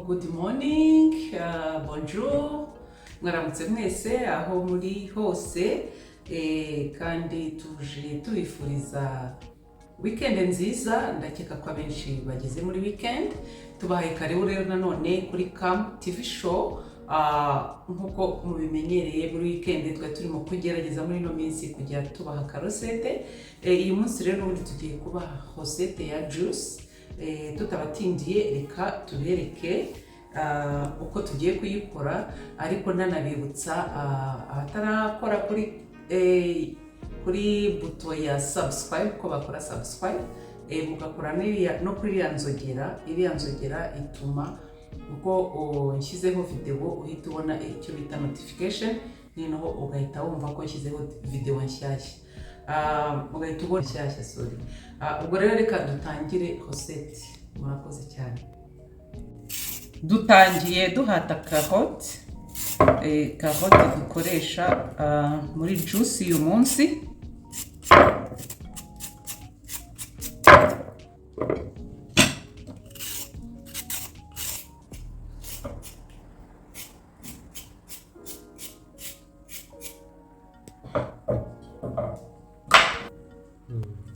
good morning, bonjour, mwaramutse mwese aho muri hose, kandi tuje tubifuriza weekend nziza. Ndakeka ko abenshi bageze muri weekend. Tubahaye karibu rero nanone kuri Kamu TV show. Nkuko mubimenyereye muri weekend twa turimo kugerageza muri no minsi kujya tubaha karosete. Uyu munsi rero n'ubundi tugiye kubaha rosette ya juice. Tutabatindiye reka tubereke uko tugiye kuyikora, ariko nanabibutsa abatarakora kuri buto ya subscribe ko bakora subscribe, mugakora no kuri iriya nzogera ituma uko nshyizeho video uhita ubona icyo bita notification, noneho ugahita wumva ko nshyizeho video nshyashya, ugahita ubona nshyashya. Sorry. Ubwo rero reka dutangire rosette. Murakoze cyane. Dutangiye duhata karoti. Karoti dukoresha muri juice uyu munsi.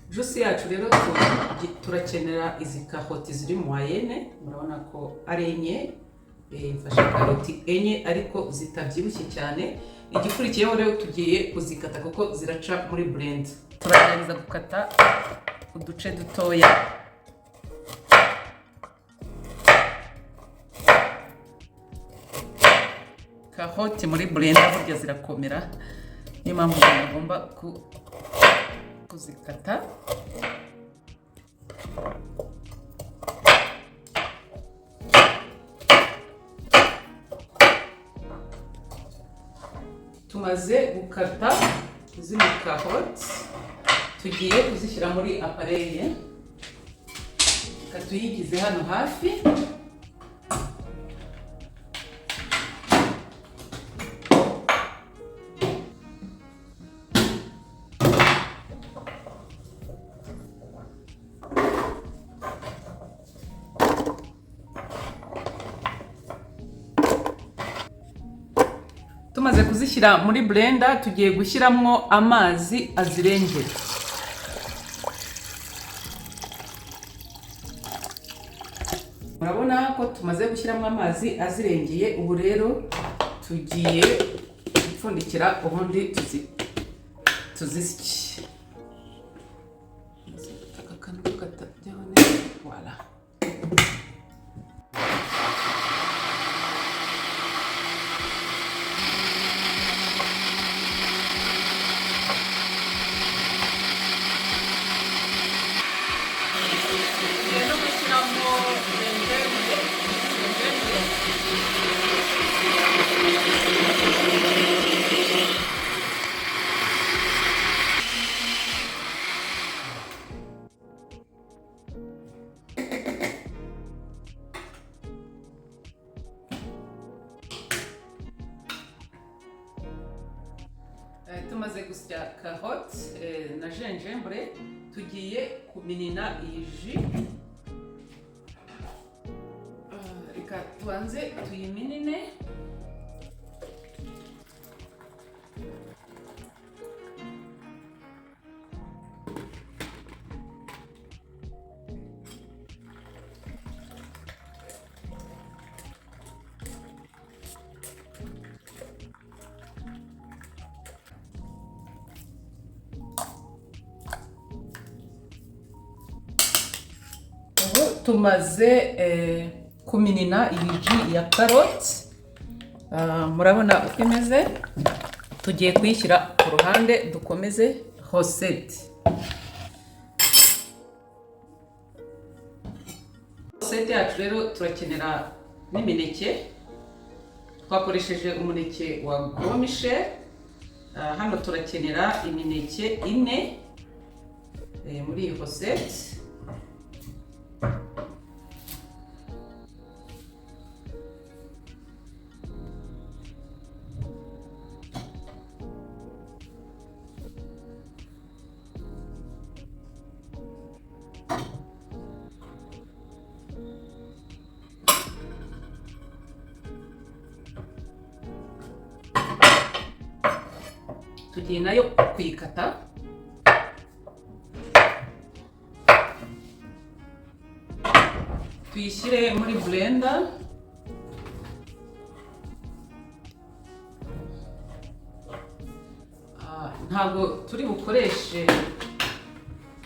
Juice yacu rero turakenera izi karoti ziri moyenne, murabona ko ari enye. Mfashe karoti enye ariko zitabyibushye cyane. Igikurikiyeho rero tugiye kuzikata kuko ziraca muri blend. Turagerageza gukata uduce dutoya. Karoti muri blend burya zirakomera, niyo mpamvu bagomba kuzikata. Tumaze gukata zino karoti, tugiye kuzishyira muri apareye. Tuyigize hano hafi. Tumaze kuzishyira muri blender, tugiye gushyiramo amazi azirengera. Murabona ko tumaze gushyiramo amazi azirengeye. Ubu rero tugiye gupfundikira ubundi tuzisye. Aka kantu katajyaho neza. Voilà. Tumaze gusya karoti na gingembre, tugiye kuminina iyi ji. Reka tubanze tuyiminine. Tumaze kuminina iyi ji ya karoti. Murabona uko imeze. Tugiye kuyishyira ku ruhande dukomeze rosette. Rosette yacu rero turakenera n'imineke. Twakoresheje umuneke wa gros michel. Hano turakenera imineke 4 muri iyi rosette. tugiye nayo kuyikata. Tuyishyire muri blender. Ntabwo turi bukoreshe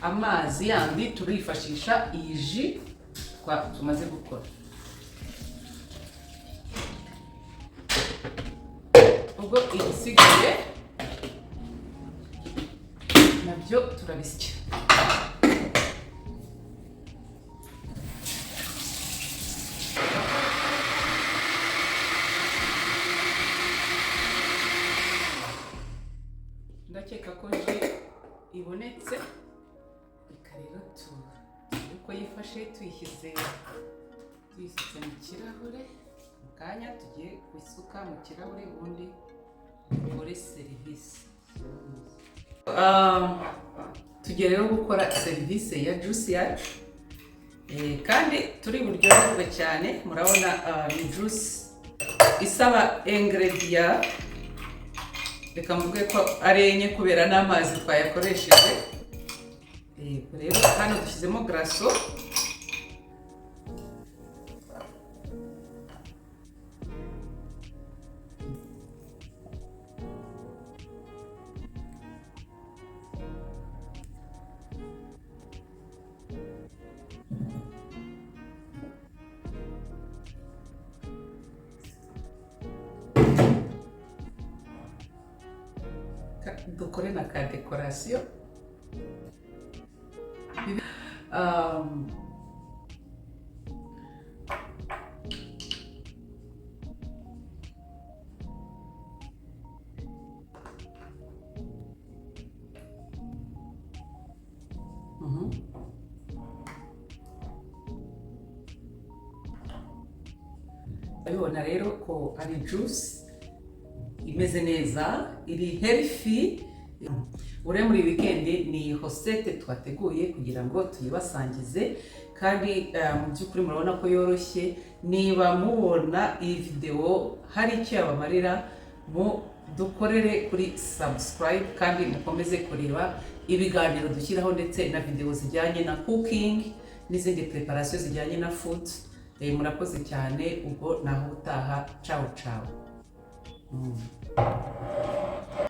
amazi yandi, turifashisha iyi ji tumaze gukora. Ubwo igisigaye nabyo turabisya. Ndakeka ko ji ibonetse, reka rero uko yifashe tuyishyitse mu kirahure. Mu kanya tugiye kwisuka mu kirahure ubundi dukore serivisi. Tugiye rero gukora serivisi ya juice yacu, kandi turi buryoherwe cyane. Murabona ni juice isaba ingredient, reka mvuge ko ari enye kubera n'amazi twayakoresheje. Rero hano dushyizemo grasso, dukore na ka decoration. Urabibona rero ko ari juice imeze neza, iri healthy. Ure muri weekend ni recette twateguye kugira ngo tuyibasangize, kandi mu by'ukuri murabona ko yoroshye. Niba mubona iyi video hari icyo yabamarira, dukorere kuri subscribe kandi mukomeze kureba ibiganiro dushyiraho ndetse na video zijyanye na cooking n'izindi preparation zijyanye na food. Murakoze cyane, ubwo naho utaha. Ciao ciao.